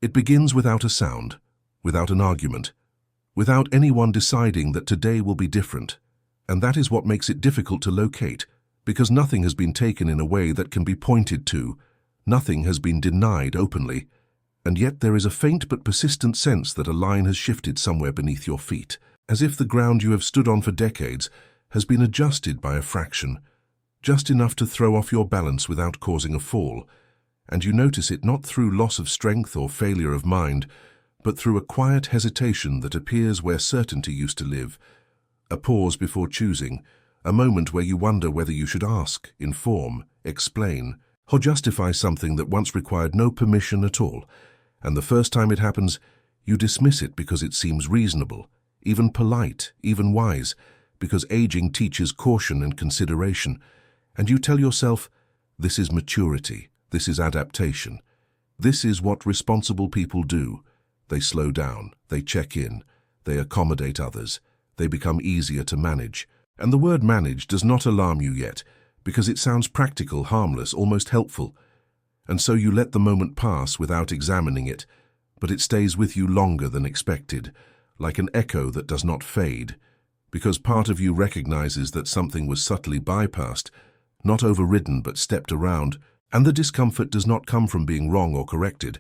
It begins without a sound, without an argument, without anyone deciding that today will be different. And that is what makes it difficult to locate, because nothing has been taken in a way that can be pointed to, nothing has been denied openly, and yet there is a faint but persistent sense that a line has shifted somewhere beneath your feet, as if the ground you have stood on for decades has been adjusted by a fraction, just enough to throw off your balance without causing a fall, and you notice it not through loss of strength or failure of mind, but through a quiet hesitation that appears where certainty used to live, a pause before choosing, a moment where you wonder whether you should ask, inform, explain, or justify something that once required no permission at all, and the first time it happens, you dismiss it because it seems reasonable, even polite, even wise, because aging teaches caution and consideration, and you tell yourself, this is maturity, this is adaptation, this is what responsible people do. They slow down, they check in, they accommodate others, they become easier to manage. And the word manage does not alarm you yet, because it sounds practical, harmless, almost helpful. And so you let the moment pass without examining it, but it stays with you longer than expected, like an echo that does not fade, because part of you recognizes that something was subtly bypassed, not overridden but stepped around, and the discomfort does not come from being wrong or corrected,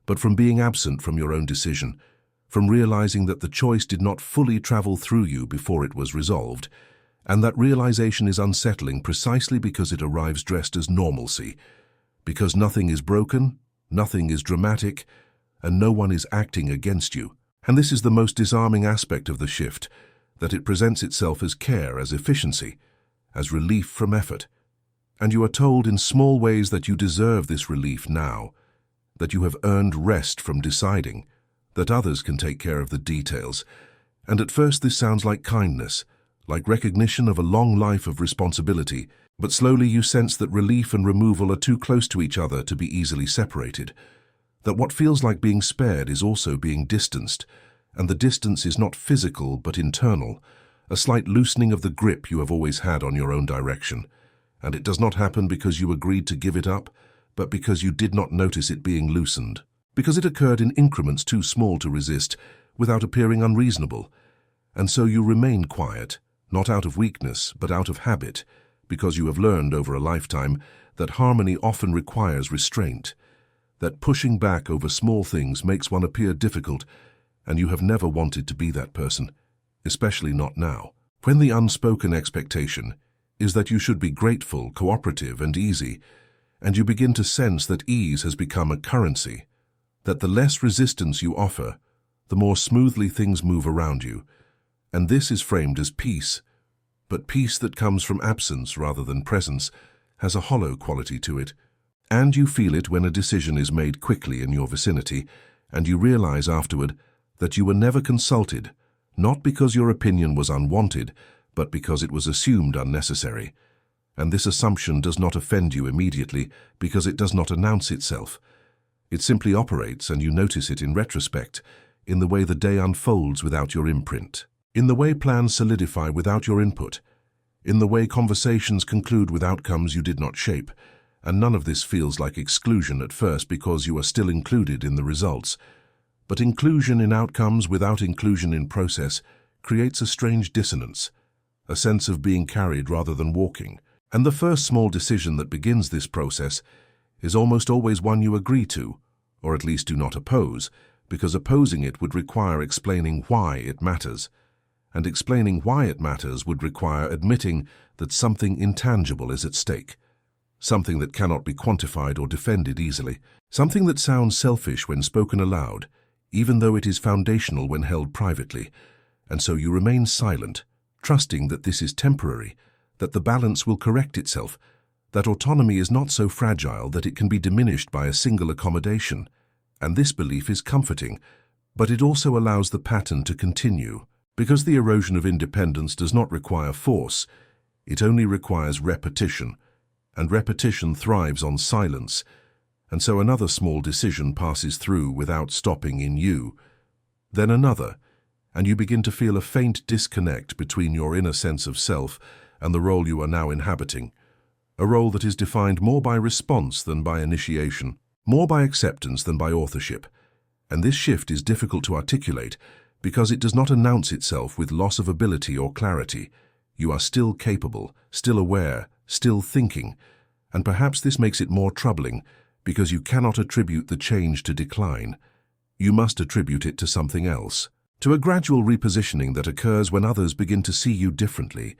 but from being absent from your own decision, from realizing that the choice did not fully travel through you before it was resolved, and that realization is unsettling precisely because it arrives dressed as normalcy, because nothing is broken, nothing is dramatic, and no one is acting against you. And this is the most disarming aspect of the shift, that it presents itself as care, as efficiency, as relief from effort. And you are told in small ways that you deserve this relief now, that you have earned rest from deciding, that others can take care of the details. And at first this sounds like kindness, like recognition of a long life of responsibility, but slowly you sense that relief and removal are too close to each other to be easily separated, that what feels like being spared is also being distanced, and the distance is not physical but internal, a slight loosening of the grip you have always had on your own direction. And it does not happen because you agreed to give it up, but because you did not notice it being loosened, because it occurred in increments too small to resist, without appearing unreasonable. And so you remain quiet, not out of weakness, but out of habit, because you have learned over a lifetime that harmony often requires restraint, that pushing back over small things makes one appear difficult, and you have never wanted to be that person, especially not now. When the unspoken expectation is that you should be grateful, cooperative, and easy, and you begin to sense that ease has become a currency, that the less resistance you offer, the more smoothly things move around you, and this is framed as peace, but peace that comes from absence rather than presence has a hollow quality to it, and you feel it when a decision is made quickly in your vicinity, and you realize afterward that you were never consulted, not because your opinion was unwanted, but because it was assumed unnecessary. And this assumption does not offend you immediately because it does not announce itself. It simply operates, and you notice it in retrospect, in the way the day unfolds without your imprint, in the way plans solidify without your input, in the way conversations conclude with outcomes you did not shape, and none of this feels like exclusion at first because you are still included in the results. But inclusion in outcomes without inclusion in process creates a strange dissonance, a sense of being carried rather than walking. And the first small decision that begins this process is almost always one you agree to, or at least do not oppose, because opposing it would require explaining why it matters. And explaining why it matters would require admitting that something intangible is at stake, something that cannot be quantified or defended easily, something that sounds selfish when spoken aloud, even though it is foundational when held privately. And so you remain silent, trusting that this is temporary, that the balance will correct itself, that autonomy is not so fragile that it can be diminished by a single accommodation. And this belief is comforting, but it also allows the pattern to continue, because the erosion of independence does not require force, it only requires repetition, and repetition thrives on silence. And so another small decision passes through without stopping in you, then another, and you begin to feel a faint disconnect between your inner sense of self and the role you are now inhabiting, a role that is defined more by response than by initiation, more by acceptance than by authorship. And this shift is difficult to articulate because it does not announce itself with loss of ability or clarity. You are still capable, still aware, still thinking, and perhaps this makes it more troubling because you cannot attribute the change to decline. You must attribute it to something else, to a gradual repositioning that occurs when others begin to see you differently.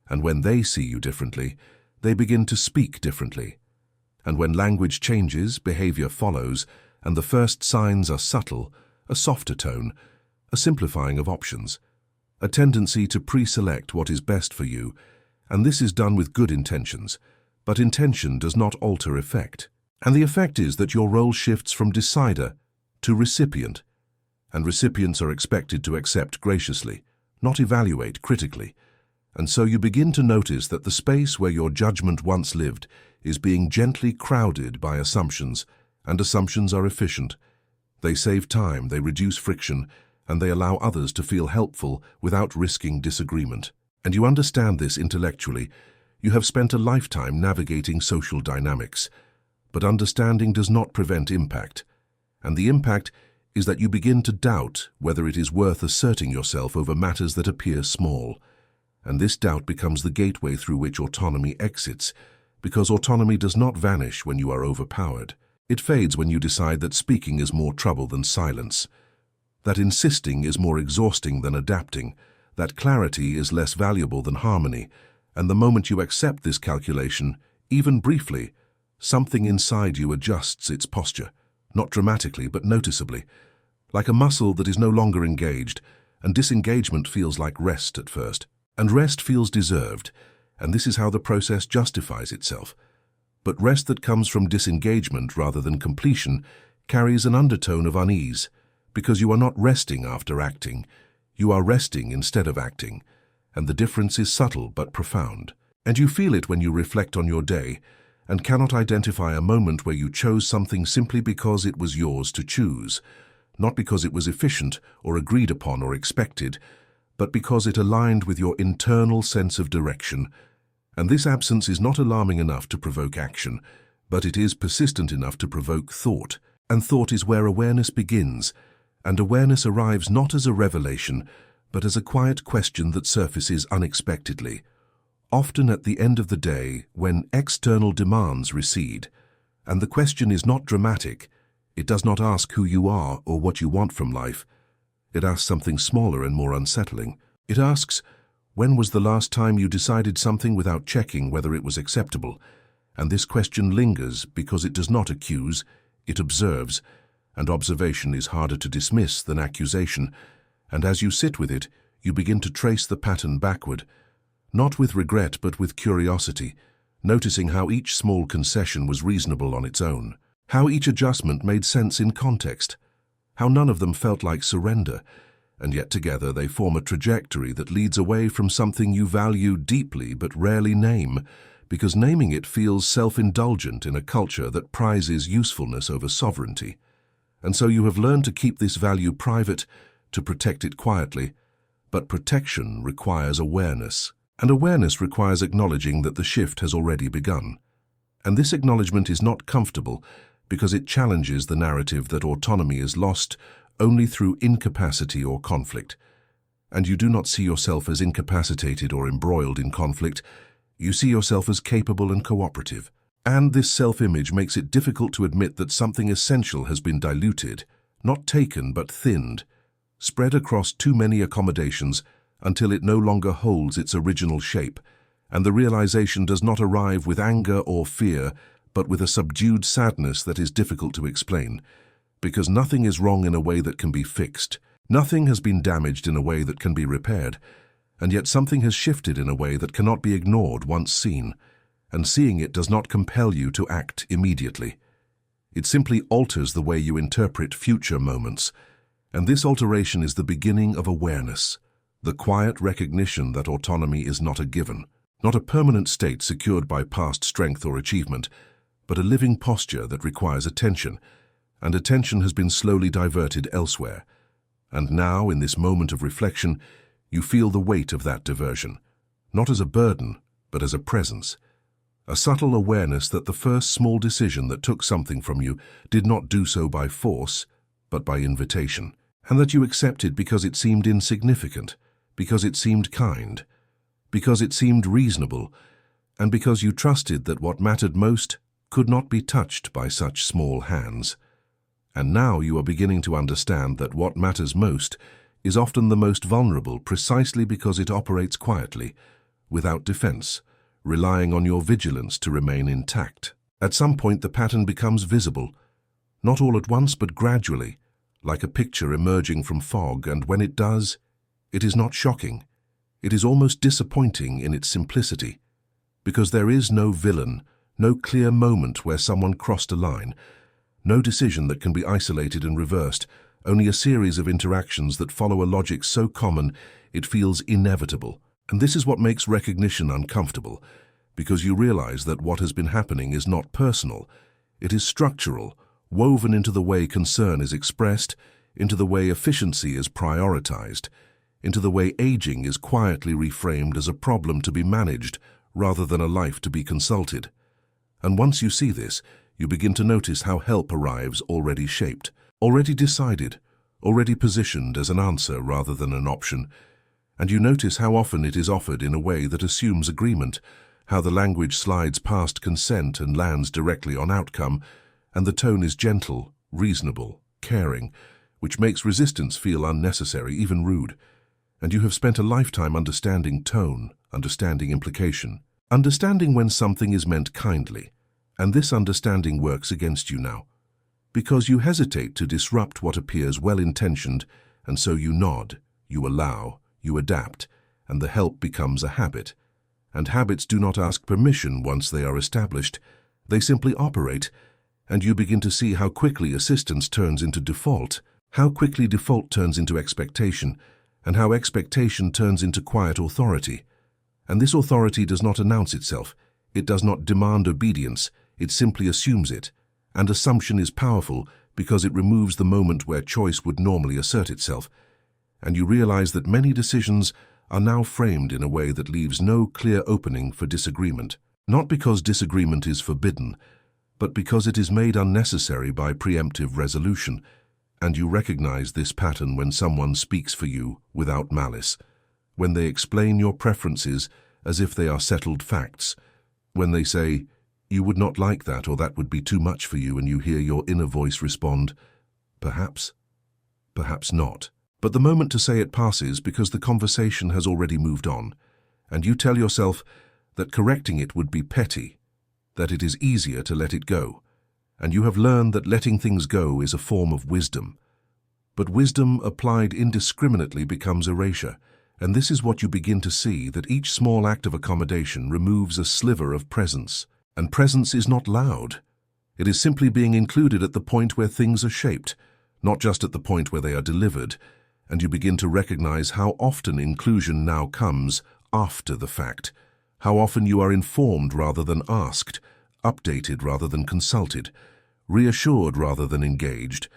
And when they see you differently, they begin to speak differently. And when language changes, behavior follows, and the first signs are subtle, a softer tone, a simplifying of options, a tendency to pre-select what is best for you, and this is done with good intentions, but intention does not alter effect. And the effect is that your role shifts from decider to recipient, and recipients are expected to accept graciously, not evaluate critically. And so you begin to notice that the space where your judgment once lived is being gently crowded by assumptions, and assumptions are efficient. They save time, they reduce friction, and they allow others to feel helpful without risking disagreement. And you understand this intellectually. You have spent a lifetime navigating social dynamics. But understanding does not prevent impact. And the impact is that you begin to doubt whether it is worth asserting yourself over matters that appear small. And this doubt becomes the gateway through which autonomy exits, because autonomy does not vanish when you are overpowered. It fades when you decide that speaking is more trouble than silence, that insisting is more exhausting than adapting, that clarity is less valuable than harmony, and the moment you accept this calculation, even briefly, something inside you adjusts its posture, not dramatically but noticeably, like a muscle that is no longer engaged, and disengagement feels like rest at first. And rest feels deserved, and this is how the process justifies itself. But rest that comes from disengagement rather than completion carries an undertone of unease, because you are not resting after acting, you are resting instead of acting, and the difference is subtle but profound. And you feel it when you reflect on your day, and cannot identify a moment where you chose something simply because it was yours to choose, not because it was efficient or agreed upon or expected, but because it aligned with your internal sense of direction. And this absence is not alarming enough to provoke action, but it is persistent enough to provoke thought. And thought is where awareness begins, and awareness arrives not as a revelation, but as a quiet question that surfaces unexpectedly, often at the end of the day when external demands recede. And the question is not dramatic. It does not ask who you are or what you want from life. It asks something smaller and more unsettling. It asks, when was the last time you decided something without checking whether it was acceptable? And this question lingers because it does not accuse, it observes, and observation is harder to dismiss than accusation. And as you sit with it, you begin to trace the pattern backward, not with regret but with curiosity, noticing how each small concession was reasonable on its own, how each adjustment made sense in context, how none of them felt like surrender, and yet together they form a trajectory that leads away from something you value deeply but rarely name, because naming it feels self-indulgent in a culture that prizes usefulness over sovereignty. And so you have learned to keep this value private, to protect it quietly, but protection requires awareness. And awareness requires acknowledging that the shift has already begun. And this acknowledgement is not comfortable because it challenges the narrative that autonomy is lost only through incapacity or conflict. And you do not see yourself as incapacitated or embroiled in conflict. You see yourself as capable and cooperative. And this self-image makes it difficult to admit that something essential has been diluted, not taken but thinned, spread across too many accommodations until it no longer holds its original shape, and the realization does not arrive with anger or fear, but with a subdued sadness that is difficult to explain, because nothing is wrong in a way that can be fixed, nothing has been damaged in a way that can be repaired, and yet something has shifted in a way that cannot be ignored once seen, and seeing it does not compel you to act immediately. It simply alters the way you interpret future moments, and this alteration is the beginning of awareness, the quiet recognition that autonomy is not a given, not a permanent state secured by past strength or achievement, but a living posture that requires attention, and attention has been slowly diverted elsewhere. And now, in this moment of reflection, you feel the weight of that diversion, not as a burden, but as a presence, a subtle awareness that the first small decision that took something from you did not do so by force, but by invitation, and that you accepted because it seemed insignificant, because it seemed kind, because it seemed reasonable, and because you trusted that what mattered most could not be touched by such small hands. And now you are beginning to understand that what matters most is often the most vulnerable precisely because it operates quietly, without defense, relying on your vigilance to remain intact. At some point the pattern becomes visible, not all at once but gradually, like a picture emerging from fog, and when it does, it is not shocking. It is almost disappointing in its simplicity, because there is no villain, no clear moment where someone crossed a line, no decision that can be isolated and reversed, only a series of interactions that follow a logic so common it feels inevitable. And this is what makes recognition uncomfortable, because you realize that what has been happening is not personal, it is structural, woven into the way concern is expressed, into the way efficiency is prioritized, into the way aging is quietly reframed as a problem to be managed rather than a life to be consulted. And once you see this, you begin to notice how help arrives already shaped, already decided, already positioned as an answer rather than an option. And you notice how often it is offered in a way that assumes agreement, how the language slides past consent and lands directly on outcome, and the tone is gentle, reasonable, caring, which makes resistance feel unnecessary, even rude. And you have spent a lifetime understanding tone, understanding implication, understanding when something is meant kindly. And this understanding works against you now, because you hesitate to disrupt what appears well-intentioned, and so you nod, you allow, you adapt, and the help becomes a habit. And habits do not ask permission once they are established. They simply operate, and you begin to see how quickly assistance turns into default, how quickly default turns into expectation, and how expectation turns into quiet authority. And this authority does not announce itself. It does not demand obedience. It simply assumes it. And assumption is powerful because it removes the moment where choice would normally assert itself. And you realize that many decisions are now framed in a way that leaves no clear opening for disagreement. Not because disagreement is forbidden, but because it is made unnecessary by preemptive resolution. And you recognize this pattern when someone speaks for you without malice, when they explain your preferences as if they are settled facts, when they say, "You would not like that," or "That would be too much for you," and you hear your inner voice respond, "Perhaps, perhaps not." But the moment to say it passes because the conversation has already moved on, and you tell yourself that correcting it would be petty, that it is easier to let it go, and you have learned that letting things go is a form of wisdom. But wisdom applied indiscriminately becomes erasure, and this is what you begin to see, that each small act of accommodation removes a sliver of presence. And presence is not loud. It is simply being included at the point where things are shaped, not just at the point where they are delivered, and you begin to recognize how often inclusion now comes after the fact, how often you are informed rather than asked, updated rather than consulted, reassured rather than engaged.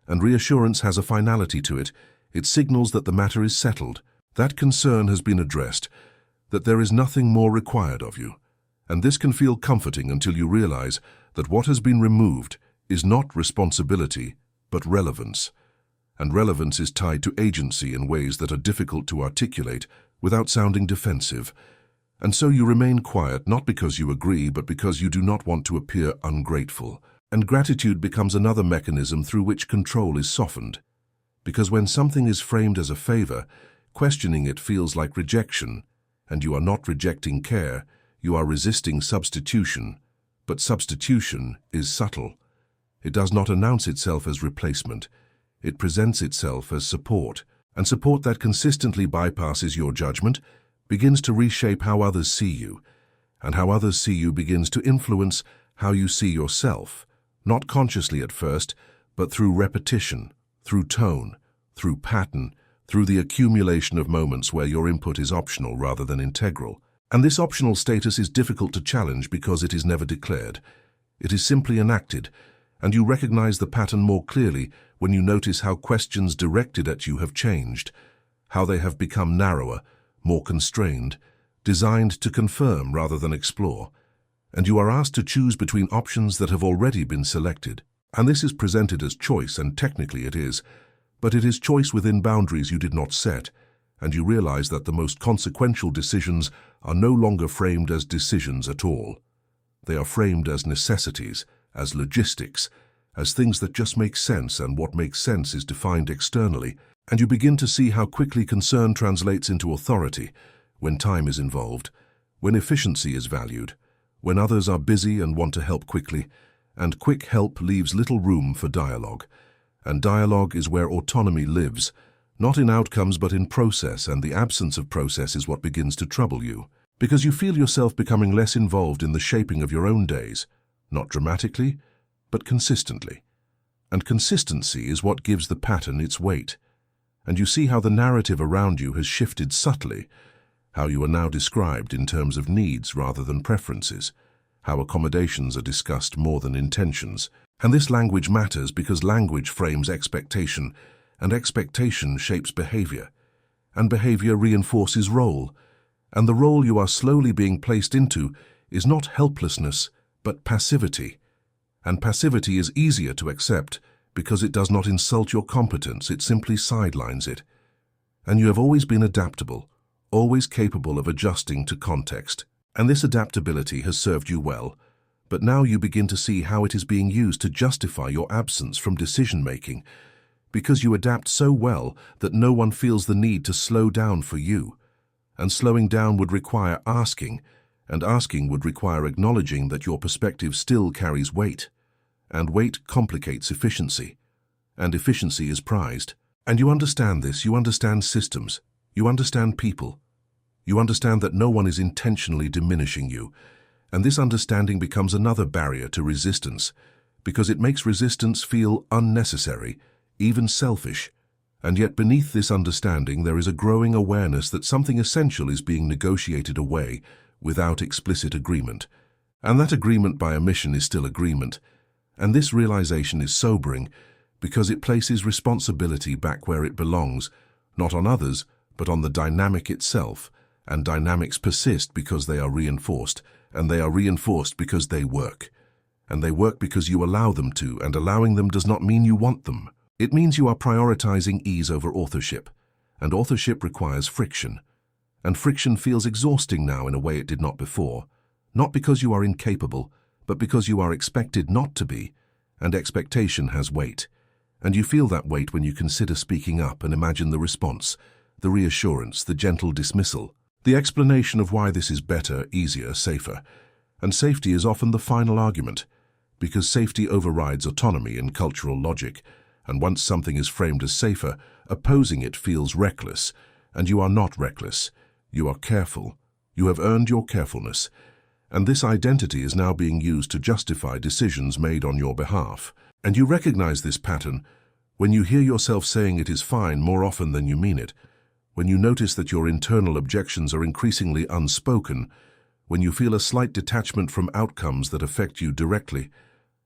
And reassurance has a finality to it. It signals that the matter is settled, that concern has been addressed, that there is nothing more required of you. And this can feel comforting until you realize that what has been removed is not responsibility, but relevance. And relevance is tied to agency in ways that are difficult to articulate without sounding defensive. And so you remain quiet, not because you agree, but because you do not want to appear ungrateful. And gratitude becomes another mechanism through which control is softened. Because when something is framed as a favor, questioning it feels like rejection, and you are not rejecting care, you are resisting substitution. But substitution is subtle. It does not announce itself as replacement. It presents itself as support, and support that consistently bypasses your judgment begins to reshape how others see you, and how others see you begins to influence how you see yourself, not consciously at first, but through repetition, through tone, through pattern, through the accumulation of moments where your input is optional rather than integral. And this optional status is difficult to challenge because it is never declared. It is simply enacted, and you recognize the pattern more clearly when you notice how questions directed at you have changed, how they have become narrower, more constrained, designed to confirm rather than explore, and you are asked to choose between options that have already been selected. And this is presented as choice, and technically it is, but it is choice within boundaries you did not set, and you realize that the most consequential decisions are no longer framed as decisions at all. They are framed as necessities, as logistics, as things that just make sense, and what makes sense is defined externally, and you begin to see how quickly concern translates into authority when time is involved, when efficiency is valued, when others are busy and want to help quickly, and quick help leaves little room for dialogue. And dialogue is where autonomy lives, not in outcomes but in process, and the absence of process is what begins to trouble you, because you feel yourself becoming less involved in the shaping of your own days, not dramatically, but consistently. And consistency is what gives the pattern its weight. And you see how the narrative around you has shifted subtly, how you are now described in terms of needs rather than preferences, how accommodations are discussed more than intentions. And this language matters because language frames expectation, and expectation shapes behavior, and behavior reinforces role. And the role you are slowly being placed into is not helplessness, but passivity. And passivity is easier to accept because it does not insult your competence, it simply sidelines it. And you have always been adaptable, always capable of adjusting to context. And this adaptability has served you well, but now you begin to see how it is being used to justify your absence from decision-making, because you adapt so well that no one feels the need to slow down for you. And slowing down would require asking, and asking would require acknowledging that your perspective still carries weight. And weight complicates efficiency, and efficiency is prized. And you understand this, you understand systems, you understand people. You understand that no one is intentionally diminishing you, and this understanding becomes another barrier to resistance, because it makes resistance feel unnecessary, even selfish. And yet beneath this understanding there is a growing awareness that something essential is being negotiated away without explicit agreement. And that agreement by omission is still agreement. And this realization is sobering because it places responsibility back where it belongs, not on others, but on the dynamic itself. And dynamics persist because they are reinforced, and they are reinforced because they work. And they work because you allow them to, and allowing them does not mean you want them. It means you are prioritizing ease over authorship, and authorship requires friction. And friction feels exhausting now in a way it did not before, not because you are incapable, but because you are expected not to be, and expectation has weight. And you feel that weight when you consider speaking up and imagine the response, the reassurance, the gentle dismissal, the explanation of why this is better, easier, safer. And safety is often the final argument, because safety overrides autonomy and cultural logic, and once something is framed as safer, opposing it feels reckless, and you are not reckless. You are careful. You have earned your carefulness. And this identity is now being used to justify decisions made on your behalf. And you recognize this pattern when you hear yourself saying it is fine more often than you mean it, when you notice that your internal objections are increasingly unspoken, when you feel a slight detachment from outcomes that affect you directly.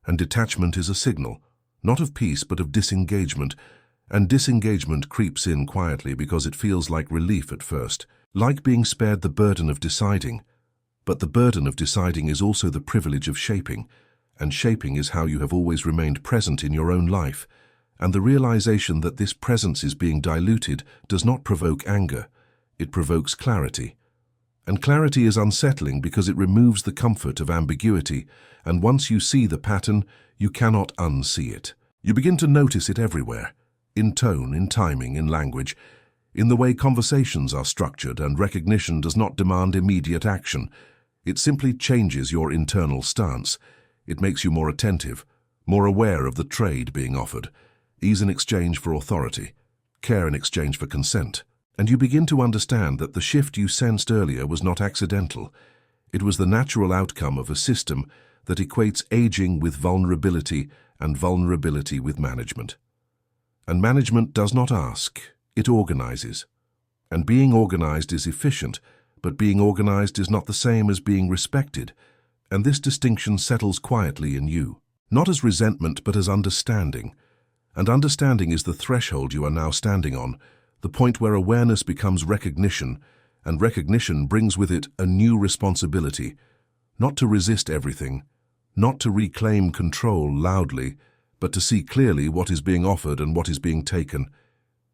And detachment is a signal, not of peace but of disengagement, and disengagement creeps in quietly because it feels like relief at first, like being spared the burden of deciding. But the burden of deciding is also the privilege of shaping, and shaping is how you have always remained present in your own life. And the realization that this presence is being diluted does not provoke anger, it provokes clarity. And clarity is unsettling because it removes the comfort of ambiguity, and once you see the pattern, you cannot unsee it. You begin to notice it everywhere, in tone, in timing, in language, in the way conversations are structured, and recognition does not demand immediate action. It simply changes your internal stance. It makes you more attentive, more aware of the trade being offered, ease in exchange for authority, care in exchange for consent. And you begin to understand that the shift you sensed earlier was not accidental. It was the natural outcome of a system that equates aging with vulnerability and vulnerability with management. And management does not ask, it organizes. And being organized is efficient, but being organized is not the same as being respected. And this distinction settles quietly in you, not as resentment but as understanding. And understanding is the threshold you are now standing on, the point where awareness becomes recognition, and recognition brings with it a new responsibility, not to resist everything, not to reclaim control loudly, but to see clearly what is being offered and what is being taken,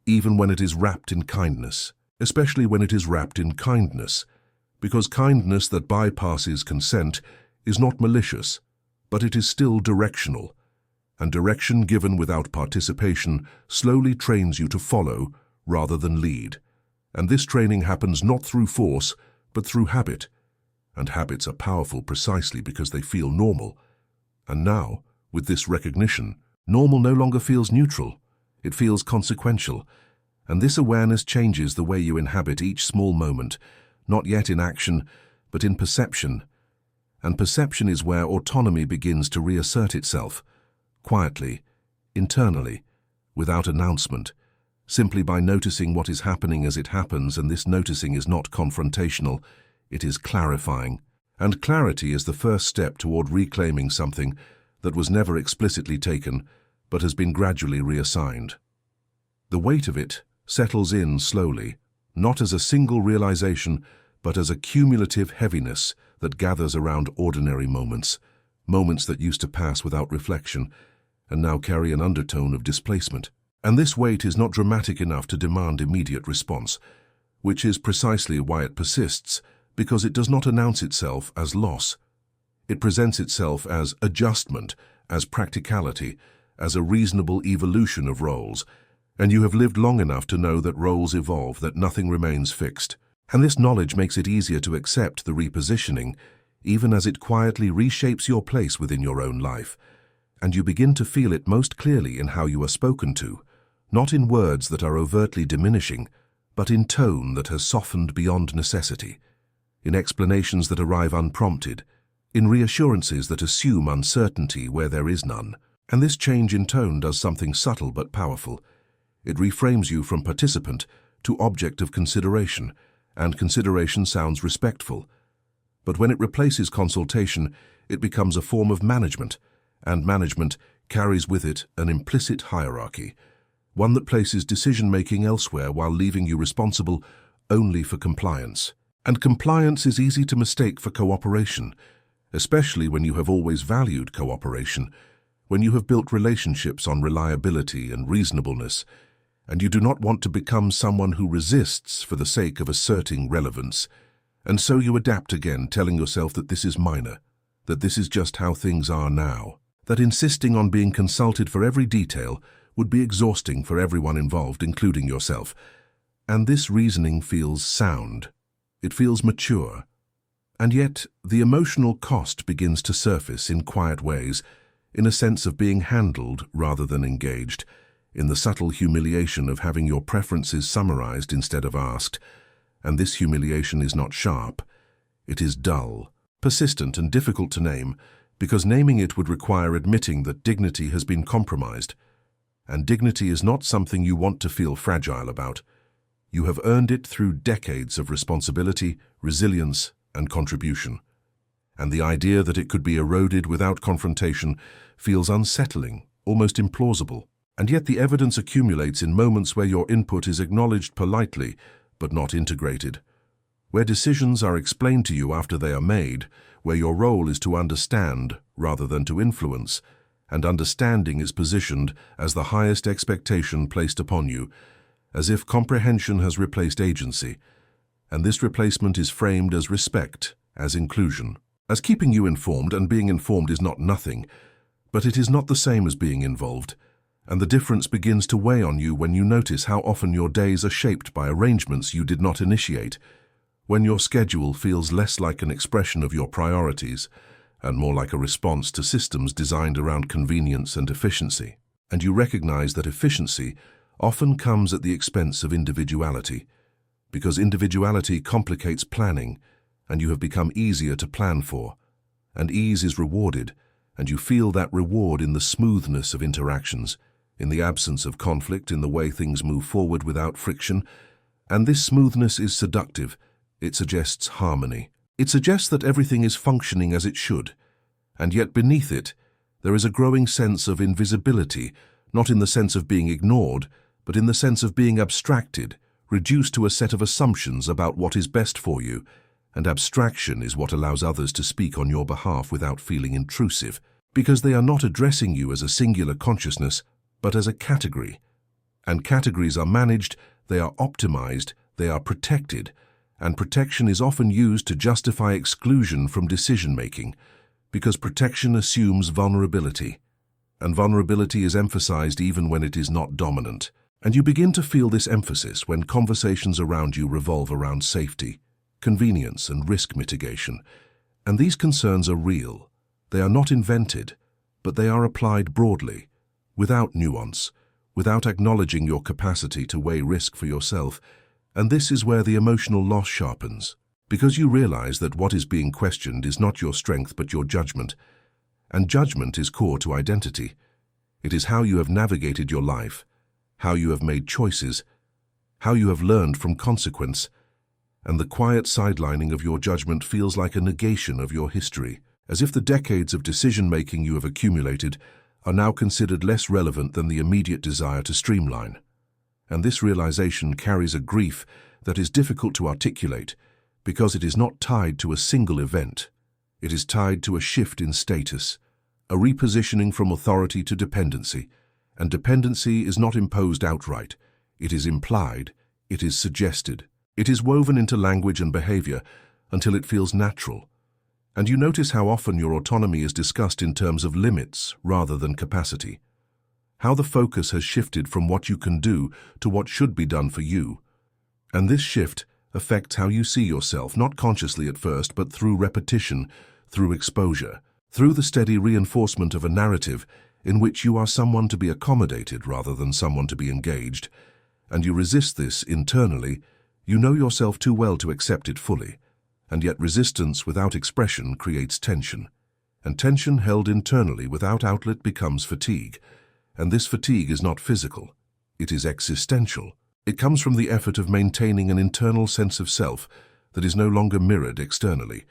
even when it is wrapped in kindness, especially when it is wrapped in kindness, because kindness that bypasses consent is not malicious, but it is still directional, and direction given without participation slowly trains you to follow rather than lead. And this training happens not through force, but through habit. And habits are powerful precisely because they feel normal. And now, with this recognition, normal no longer feels neutral. It feels consequential. And this awareness changes the way you inhabit each small moment, not yet in action, but in perception. And perception is where autonomy begins to reassert itself, quietly, internally, without announcement, simply by noticing what is happening as it happens, and this noticing is not confrontational, it is clarifying. And clarity is the first step toward reclaiming something that was never explicitly taken, but has been gradually reassigned. The weight of it settles in slowly, not as a single realization, but as a cumulative heaviness that gathers around ordinary moments, moments that used to pass without reflection, and now carry an undertone of displacement. And this weight is not dramatic enough to demand immediate response, which is precisely why it persists, because it does not announce itself as loss. It presents itself as adjustment, as practicality, as a reasonable evolution of roles, and you have lived long enough to know that roles evolve, that nothing remains fixed. And this knowledge makes it easier to accept the repositioning, even as it quietly reshapes your place within your own life. And you begin to feel it most clearly in how you are spoken to, not in words that are overtly diminishing, but in tone that has softened beyond necessity, in explanations that arrive unprompted, in reassurances that assume uncertainty where there is none. And this change in tone does something subtle but powerful. It reframes you from participant to object of consideration, and consideration sounds respectful. But when it replaces consultation, it becomes a form of management, and management carries with it an implicit hierarchy, one that places decision-making elsewhere while leaving you responsible only for compliance. And compliance is easy to mistake for cooperation, especially when you have always valued cooperation, when you have built relationships on reliability and reasonableness, and you do not want to become someone who resists for the sake of asserting relevance. And so you adapt again, telling yourself that this is minor, that this is just how things are now, that insisting on being consulted for every detail would be exhausting for everyone involved, including yourself. And this reasoning feels sound. It feels mature. And yet, the emotional cost begins to surface in quiet ways, in a sense of being handled rather than engaged, in the subtle humiliation of having your preferences summarized instead of asked. And this humiliation is not sharp. It is dull, persistent, and difficult to name, because naming it would require admitting that dignity has been compromised. And dignity is not something you want to feel fragile about. You have earned it through decades of responsibility, resilience, and contribution. And the idea that it could be eroded without confrontation feels unsettling, almost implausible. And yet the evidence accumulates in moments where your input is acknowledged politely, but not integrated, where decisions are explained to you after they are made, where your role is to understand rather than to influence, and understanding is positioned as the highest expectation placed upon you, as if comprehension has replaced agency, and this replacement is framed as respect, as inclusion, as keeping you informed. And being informed is not nothing, but it is not the same as being involved, and the difference begins to weigh on you when you notice how often your days are shaped by arrangements you did not initiate, when your schedule feels less like an expression of your priorities and more like a response to systems designed around convenience and efficiency. And you recognize that efficiency often comes at the expense of individuality, because individuality complicates planning, and you have become easier to plan for, and ease is rewarded, and you feel that reward in the smoothness of interactions, in the absence of conflict, in the way things move forward without friction. And this smoothness is seductive. It suggests harmony. It suggests that everything is functioning as it should. And yet beneath it, there is a growing sense of invisibility, not in the sense of being ignored, but in the sense of being abstracted, reduced to a set of assumptions about what is best for you. And abstraction is what allows others to speak on your behalf without feeling intrusive, because they are not addressing you as a singular consciousness, but as a category. And categories are managed, they are optimized, they are protected, and protection is often used to justify exclusion from decision-making, because protection assumes vulnerability, and vulnerability is emphasized even when it is not dominant. And you begin to feel this emphasis when conversations around you revolve around safety, convenience, and risk mitigation. And these concerns are real. They are not invented, but they are applied broadly, without nuance, without acknowledging your capacity to weigh risk for yourself. And this is where the emotional loss sharpens, because you realize that what is being questioned is not your strength but your judgment. And judgment is core to identity. It is how you have navigated your life, how you have made choices, how you have learned from consequence. And the quiet sidelining of your judgment feels like a negation of your history, as if the decades of decision-making you have accumulated are now considered less relevant than the immediate desire to streamline. And this realization carries a grief that is difficult to articulate because it is not tied to a single event. It is tied to a shift in status, a repositioning from authority to dependency. And dependency is not imposed outright. It is implied, it is suggested. It is woven into language and behavior until it feels natural. And you notice how often your autonomy is discussed in terms of limits rather than capacity. How the focus has shifted from what you can do to what should be done for you. And this shift affects how you see yourself, not consciously at first, but through repetition, through exposure, through the steady reinforcement of a narrative in which you are someone to be accommodated rather than someone to be engaged. And you resist this internally. You know yourself too well to accept it fully. And yet resistance without expression creates tension. And tension held internally without outlet becomes fatigue. And this fatigue is not physical. It is existential. It comes from the effort of maintaining an internal sense of self that is no longer mirrored externally.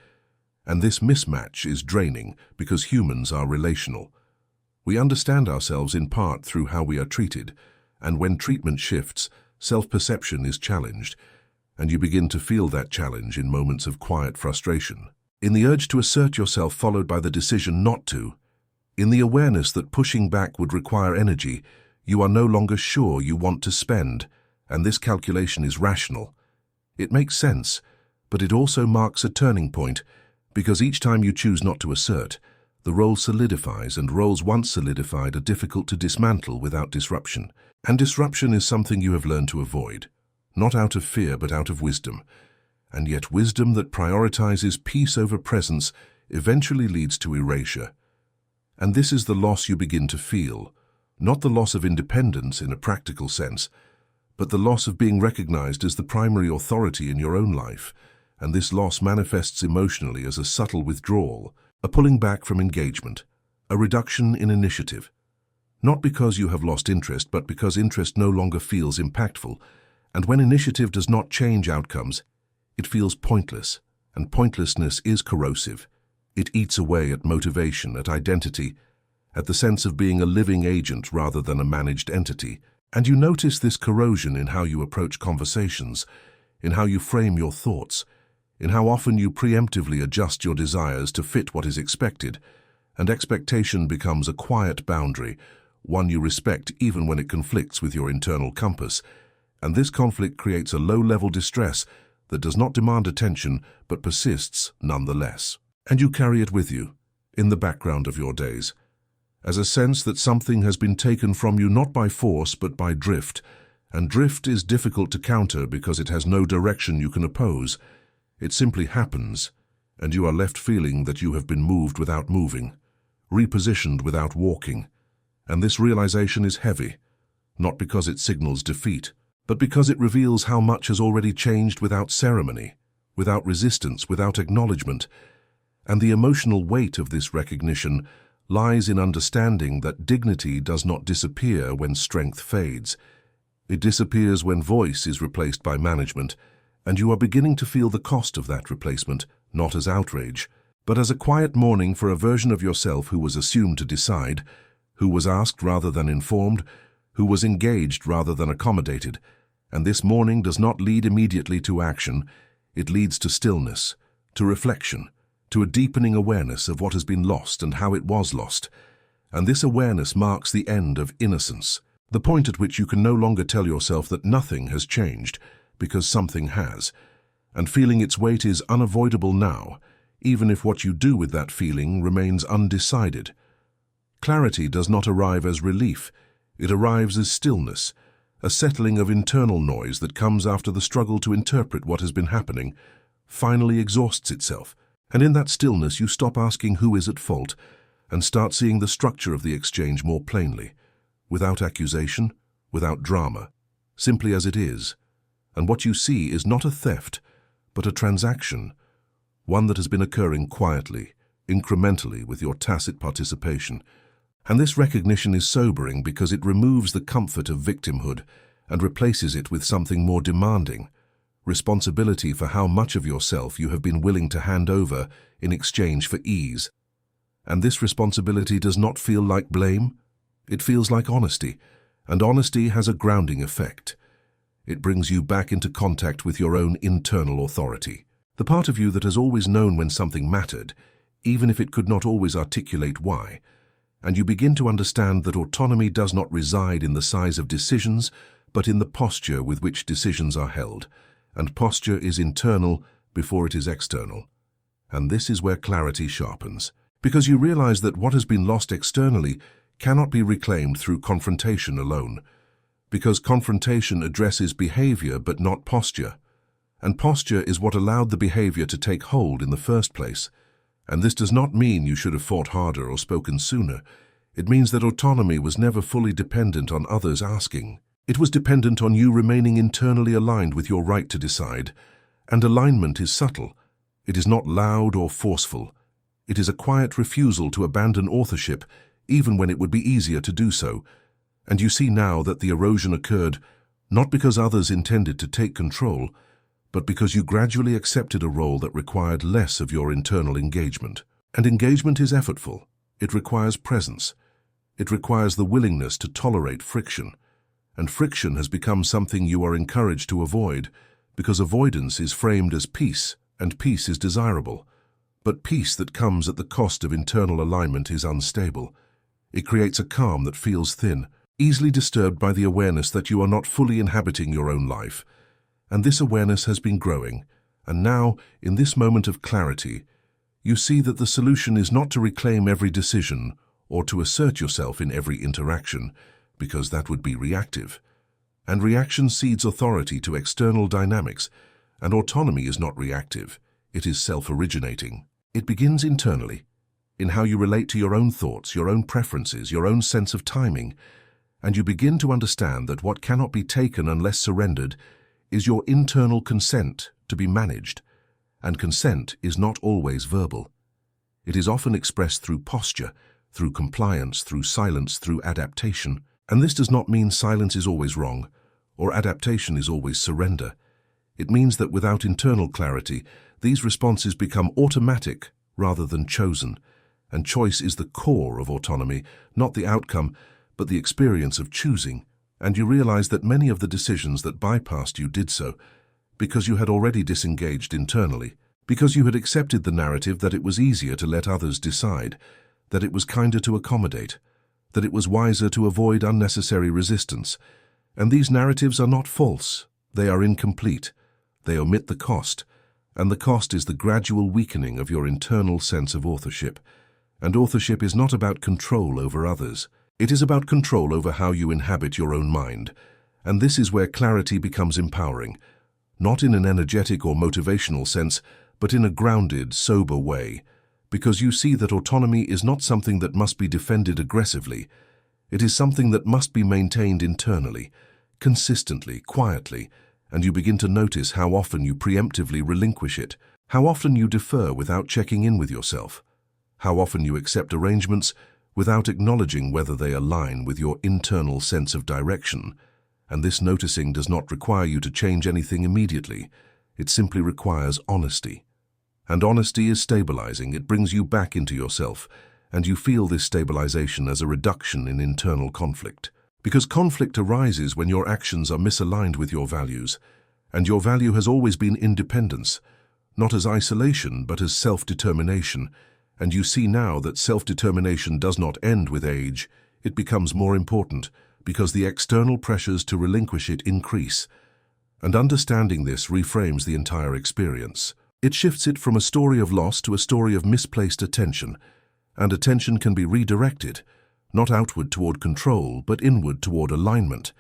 And this mismatch is draining because humans are relational. We understand ourselves in part through how we are treated, and when treatment shifts, self-perception is challenged, and you begin to feel that challenge in moments of quiet frustration. In the urge to assert yourself followed by the decision not to, in the awareness that pushing back would require energy you are no longer sure you want to spend, and this calculation is rational. It makes sense, but it also marks a turning point, because each time you choose not to assert, the role solidifies, and roles once solidified are difficult to dismantle without disruption. And disruption is something you have learned to avoid, not out of fear but out of wisdom. And yet wisdom that prioritizes peace over presence eventually leads to erasure. And this is the loss you begin to feel, not the loss of independence in a practical sense, but the loss of being recognized as the primary authority in your own life. And this loss manifests emotionally as a subtle withdrawal, a pulling back from engagement, a reduction in initiative. Not because you have lost interest, but because interest no longer feels impactful. And when initiative does not change outcomes, it feels pointless, and pointlessness is corrosive. It eats away at motivation, at identity, at the sense of being a living agent rather than a managed entity. And you notice this corrosion in how you approach conversations, in how you frame your thoughts, in how often you preemptively adjust your desires to fit what is expected, and expectation becomes a quiet boundary, one you respect even when it conflicts with your internal compass. And this conflict creates a low-level distress that does not demand attention but persists nonetheless. And you carry it with you, in the background of your days, as a sense that something has been taken from you not by force but by drift, and drift is difficult to counter because it has no direction you can oppose. It simply happens, and you are left feeling that you have been moved without moving, repositioned without walking. And this realization is heavy, not because it signals defeat, but because it reveals how much has already changed without ceremony, without resistance, without acknowledgement. And the emotional weight of this recognition lies in understanding that dignity does not disappear when strength fades. It disappears when voice is replaced by management, and you are beginning to feel the cost of that replacement, not as outrage, but as a quiet mourning for a version of yourself who was assumed to decide, who was asked rather than informed, who was engaged rather than accommodated. And this mourning does not lead immediately to action. It leads to stillness, to reflection, to a deepening awareness of what has been lost and how it was lost. And this awareness marks the end of innocence, the point at which you can no longer tell yourself that nothing has changed, because something has. And feeling its weight is unavoidable now, even if what you do with that feeling remains undecided. Clarity does not arrive as relief, it arrives as stillness, a settling of internal noise that comes after the struggle to interpret what has been happening finally exhausts itself. And in that stillness you stop asking who is at fault and start seeing the structure of the exchange more plainly, without accusation, without drama, simply as it is. And what you see is not a theft, but a transaction, one that has been occurring quietly, incrementally with your tacit participation. And this recognition is sobering because it removes the comfort of victimhood and replaces it with something more demanding, responsibility for how much of yourself you have been willing to hand over in exchange for ease. And this responsibility does not feel like blame, it feels like honesty, and honesty has a grounding effect. It brings you back into contact with your own internal authority, the part of you that has always known when something mattered, even if it could not always articulate why. And you begin to understand that autonomy does not reside in the size of decisions, but in the posture with which decisions are held. And posture is internal before it is external. And this is where clarity sharpens, because you realize that what has been lost externally cannot be reclaimed through confrontation alone, because confrontation addresses behavior but not posture. And posture is what allowed the behavior to take hold in the first place. And this does not mean you should have fought harder or spoken sooner. It means that autonomy was never fully dependent on others asking. It was dependent on you remaining internally aligned with your right to decide. And alignment is subtle. It is not loud or forceful. It is a quiet refusal to abandon authorship, even when it would be easier to do so. And you see now that the erosion occurred not because others intended to take control, but because you gradually accepted a role that required less of your internal engagement. And engagement is effortful. It requires presence. It requires the willingness to tolerate friction. And friction has become something you are encouraged to avoid, because avoidance is framed as peace, and peace is desirable. But peace that comes at the cost of internal alignment is unstable. It creates a calm that feels thin, easily disturbed by the awareness that you are not fully inhabiting your own life. And this awareness has been growing, and now, in this moment of clarity, you see that the solution is not to reclaim every decision or to assert yourself in every interaction, because that would be reactive. And reaction cedes authority to external dynamics, and autonomy is not reactive, it is self-originating. It begins internally, in how you relate to your own thoughts, your own preferences, your own sense of timing, and you begin to understand that what cannot be taken unless surrendered is your internal consent to be managed, and consent is not always verbal. It is often expressed through posture, through compliance, through silence, through adaptation. And this does not mean silence is always wrong, or adaptation is always surrender. It means that without internal clarity, these responses become automatic rather than chosen, and choice is the core of autonomy, not the outcome, but the experience of choosing. And you realize that many of the decisions that bypassed you did so because you had already disengaged internally, because you had accepted the narrative that it was easier to let others decide, that it was kinder to accommodate, that it was wiser to avoid unnecessary resistance. And these narratives are not false, they are incomplete, they omit the cost, and the cost is the gradual weakening of your internal sense of authorship. And authorship is not about control over others. It is about control over how you inhabit your own mind, and this is where clarity becomes empowering, not in an energetic or motivational sense, but in a grounded, sober way, because you see that autonomy is not something that must be defended aggressively. It is something that must be maintained internally, consistently, quietly, and you begin to notice how often you preemptively relinquish it, how often you defer without checking in with yourself, how often you accept arrangements without acknowledging whether they align with your internal sense of direction. And this noticing does not require you to change anything immediately. It simply requires honesty. And honesty is stabilizing. It brings you back into yourself, and you feel this stabilization as a reduction in internal conflict. Because conflict arises when your actions are misaligned with your values, and your value has always been independence, not as isolation but as self-determination, and you see now that self-determination does not end with age. It becomes more important because the external pressures to relinquish it increase. And understanding this reframes the entire experience. It shifts it from a story of loss to a story of misplaced attention, and attention can be redirected, not outward toward control, but inward toward alignment.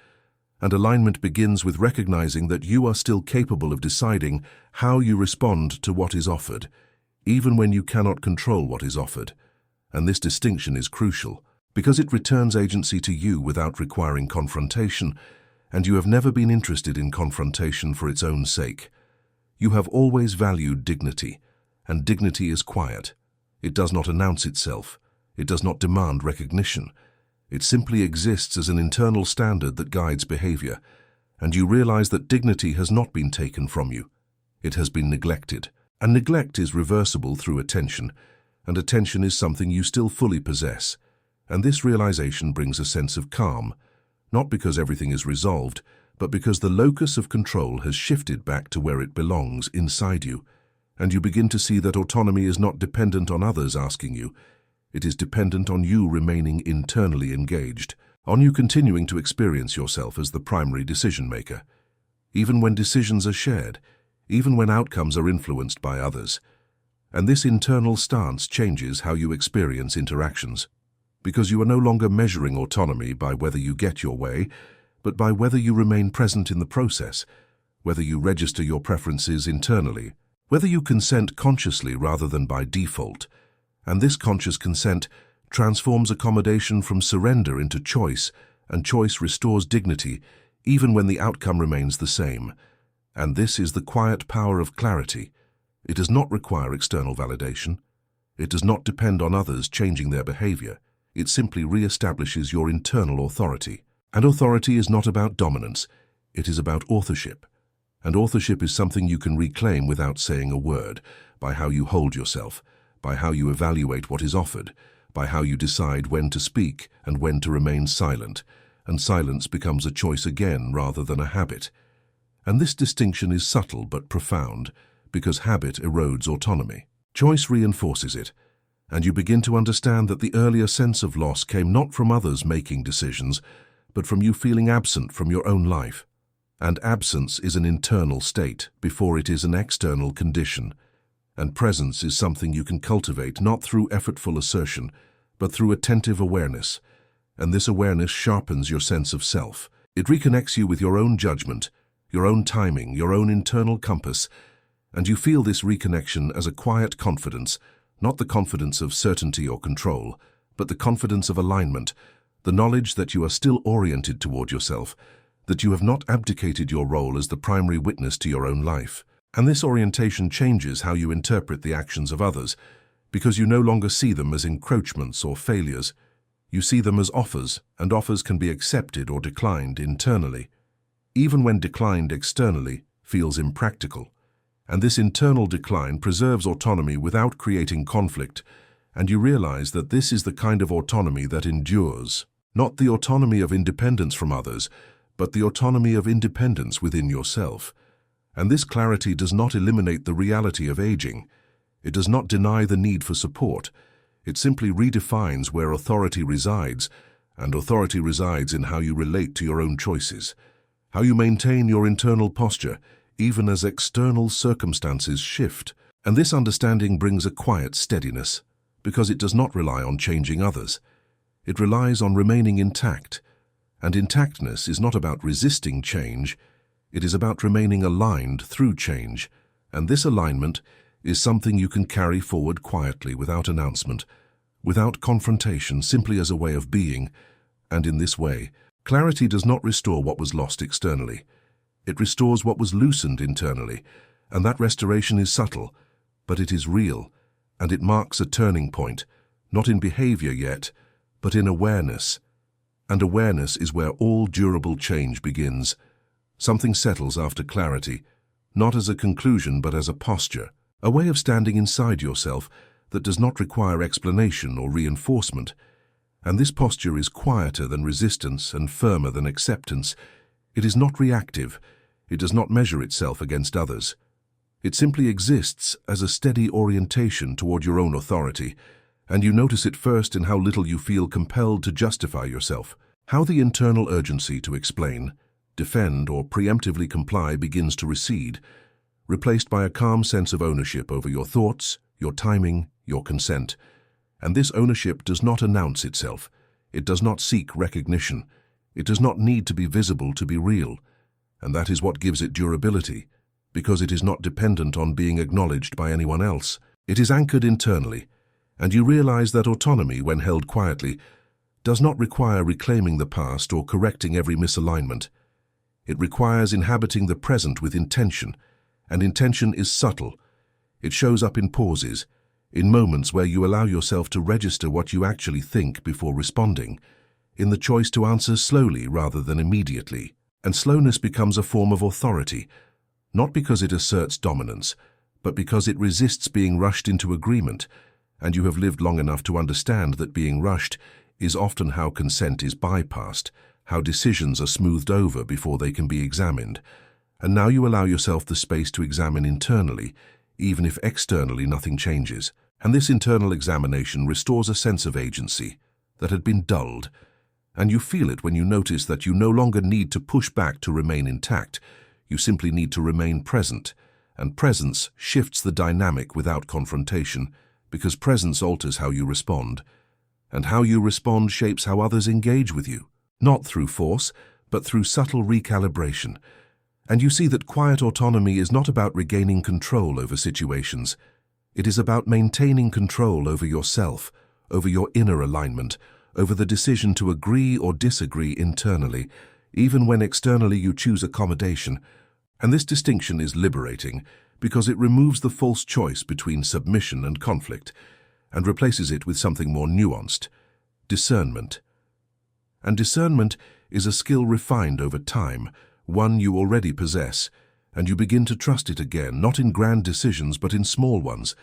And alignment begins with recognizing that you are still capable of deciding how you respond to what is offered, even when you cannot control what is offered. And this distinction is crucial, because it returns agency to you without requiring confrontation, and you have never been interested in confrontation for its own sake. You have always valued dignity, and dignity is quiet. It does not announce itself. It does not demand recognition. It simply exists as an internal standard that guides behavior, and you realize that dignity has not been taken from you. It has been neglected, and neglect is reversible through attention, and attention is something you still fully possess. And this realization brings a sense of calm, not because everything is resolved, but because the locus of control has shifted back to where it belongs, inside you, and you begin to see that autonomy is not dependent on others asking you. It is dependent on you remaining internally engaged, on you continuing to experience yourself as the primary decision-maker, even when decisions are shared, even when outcomes are influenced by others. And this internal stance changes how you experience interactions, because you are no longer measuring autonomy by whether you get your way, but by whether you remain present in the process, whether you register your preferences internally, whether you consent consciously rather than by default. And this conscious consent transforms accommodation from surrender into choice, and choice restores dignity, even when the outcome remains the same. And this is the quiet power of clarity. It does not require external validation. It does not depend on others changing their behavior. It simply re-establishes your internal authority. And authority is not about dominance. It is about authorship. And authorship is something you can reclaim without saying a word, by how you hold yourself, by how you evaluate what is offered, by how you decide when to speak and when to remain silent, and silence becomes a choice again rather than a habit. And this distinction is subtle but profound, because habit erodes autonomy. Choice reinforces it, and you begin to understand that the earlier sense of loss came not from others making decisions, but from you feeling absent from your own life. And absence is an internal state before it is an external condition. And presence is something you can cultivate not through effortful assertion, but through attentive awareness. And this awareness sharpens your sense of self. It reconnects you with your own judgment, your own timing, your own internal compass, and you feel this reconnection as a quiet confidence, not the confidence of certainty or control, but the confidence of alignment, the knowledge that you are still oriented toward yourself, that you have not abdicated your role as the primary witness to your own life. And this orientation changes how you interpret the actions of others, because you no longer see them as encroachments or failures. You see them as offers, and offers can be accepted or declined internally, even when declined externally feels impractical. And this internal decline preserves autonomy without creating conflict, and you realize that this is the kind of autonomy that endures. Not the autonomy of independence from others, but the autonomy of independence within yourself. And this clarity does not eliminate the reality of aging. It does not deny the need for support. It simply redefines where authority resides, and authority resides in how you relate to your own choices, how you maintain your internal posture, even as external circumstances shift. And this understanding brings a quiet steadiness, because it does not rely on changing others. It relies on remaining intact. And intactness is not about resisting change. It is about remaining aligned through change, and this alignment is something you can carry forward quietly without announcement, without confrontation, simply as a way of being. And in this way, clarity does not restore what was lost externally. It restores what was loosened internally, and that restoration is subtle, but it is real, and it marks a turning point, not in behavior yet, but in awareness. And awareness is where all durable change begins. Something settles after clarity, not as a conclusion but as a posture, a way of standing inside yourself that does not require explanation or reinforcement. And this posture is quieter than resistance and firmer than acceptance. It is not reactive. It does not measure itself against others. It simply exists as a steady orientation toward your own authority, and you notice it first in how little you feel compelled to justify yourself, how the internal urgency to explain, defend, or preemptively comply begins to recede, replaced by a calm sense of ownership over your thoughts, your timing, your consent. And this ownership does not announce itself. It does not seek recognition. It does not need to be visible to be real. And that is what gives it durability, because it is not dependent on being acknowledged by anyone else. It is anchored internally, and you realize that autonomy, when held quietly, does not require reclaiming the past or correcting every misalignment. It requires inhabiting the present with intention, and intention is subtle. It shows up in pauses, in moments where you allow yourself to register what you actually think before responding, in the choice to answer slowly rather than immediately. And slowness becomes a form of authority, not because it asserts dominance, but because it resists being rushed into agreement, and you have lived long enough to understand that being rushed is often how consent is bypassed, how decisions are smoothed over before they can be examined. And now you allow yourself the space to examine internally, even if externally nothing changes. And this internal examination restores a sense of agency that had been dulled. And you feel it when you notice that you no longer need to push back to remain intact. You simply need to remain present. And presence shifts the dynamic without confrontation, because presence alters how you respond. And how you respond shapes how others engage with you, not through force, but through subtle recalibration. And you see that quiet autonomy is not about regaining control over situations. It is about maintaining control over yourself, over your inner alignment, over the decision to agree or disagree internally, even when externally you choose accommodation. And this distinction is liberating because it removes the false choice between submission and conflict and replaces it with something more nuanced: discernment. And discernment is a skill refined over time, one you already possess, and you begin to trust it again, not in grand decisions but in small ones,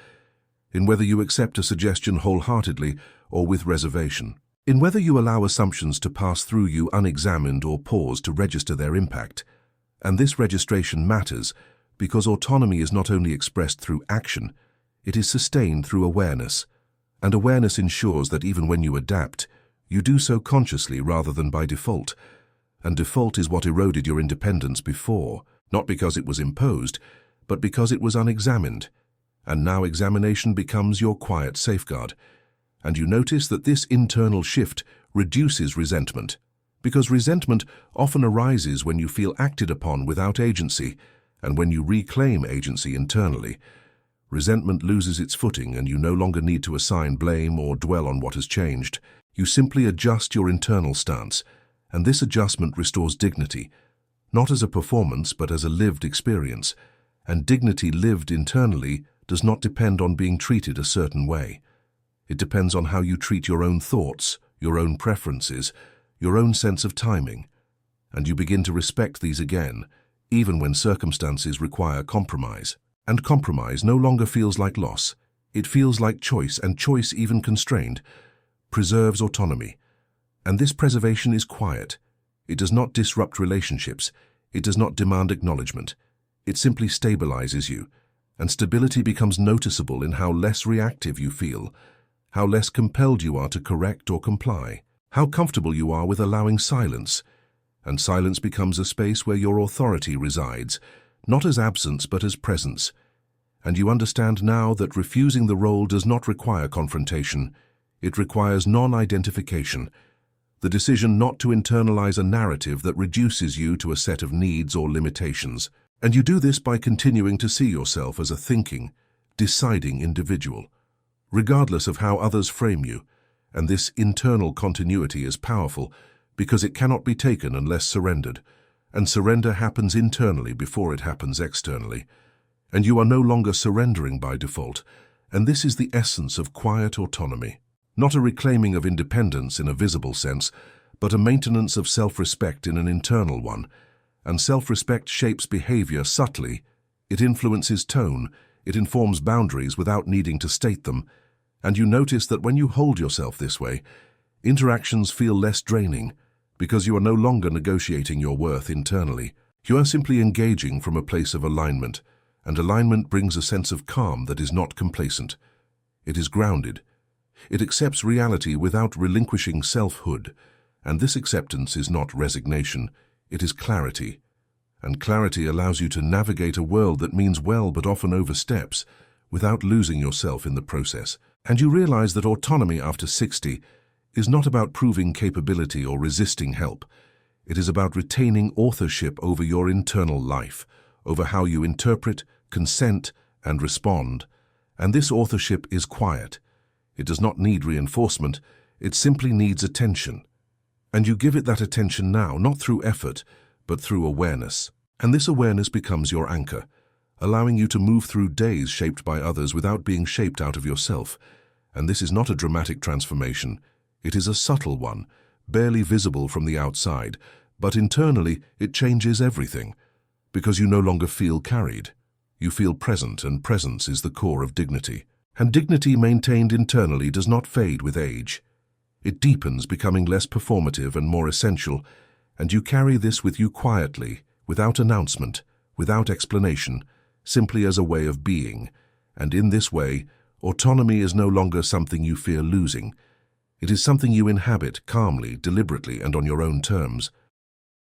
in whether you accept a suggestion wholeheartedly or with reservation, in whether you allow assumptions to pass through you unexamined or pause to register their impact. And this registration matters because autonomy is not only expressed through action, it is sustained through awareness. And awareness ensures that even when you adapt, you do so consciously rather than by default. And default is what eroded your independence before, not because it was imposed, but because it was unexamined. And now examination becomes your quiet safeguard. And you notice that this internal shift reduces resentment, because resentment often arises when you feel acted upon without agency, and when you reclaim agency internally. Resentment loses its footing, and you no longer need to assign blame or dwell on what has changed. You simply adjust your internal stance, and this adjustment restores dignity, not as a performance but as a lived experience. And dignity lived internally does not depend on being treated a certain way. It depends on how you treat your own thoughts, your own preferences, your own sense of timing. And you begin to respect these again, even when circumstances require compromise. And compromise no longer feels like loss. It feels like choice, and choice, even constrained, preserves autonomy. And this preservation is quiet. It does not disrupt relationships. It does not demand acknowledgement. It simply stabilizes you. And stability becomes noticeable in how less reactive you feel, how less compelled you are to correct or comply, how comfortable you are with allowing silence. And silence becomes a space where your authority resides, not as absence but as presence. And you understand now that refusing the role does not require confrontation. It requires non-identification, the decision not to internalize a narrative that reduces you to a set of needs or limitations. And you do this by continuing to see yourself as a thinking, deciding individual, regardless of how others frame you. And this internal continuity is powerful because it cannot be taken unless surrendered. And surrender happens internally before it happens externally. And you are no longer surrendering by default. And this is the essence of quiet autonomy. Not a reclaiming of independence in a visible sense, but a maintenance of self-respect in an internal one. And self-respect shapes behavior subtly. It influences tone. It informs boundaries without needing to state them. And you notice that when you hold yourself this way, interactions feel less draining, because you are no longer negotiating your worth internally. You are simply engaging from a place of alignment, And alignment brings a sense of calm that is not complacent. It is grounded. It accepts reality without relinquishing selfhood. And this acceptance is not resignation, it is clarity. And clarity allows you to navigate a world that means well but often oversteps, without losing yourself in the process. And you realize that autonomy after 60 is not about proving capability or resisting help. It is about retaining authorship over your internal life, over how you interpret, consent, and respond. And this authorship is quiet. It does not need reinforcement, it simply needs attention. And you give it that attention now, not through effort, but through awareness. And this awareness becomes your anchor, allowing you to move through days shaped by others without being shaped out of yourself. And this is not a dramatic transformation. It is a subtle one, barely visible from the outside, but internally it changes everything. Because you no longer feel carried. You feel present, and presence is the core of dignity. And dignity maintained internally does not fade with age. It deepens, becoming less performative and more essential, and you carry this with you quietly, without announcement, without explanation, simply as a way of being. And in this way, autonomy is no longer something you fear losing. It is something you inhabit calmly, deliberately, and on your own terms.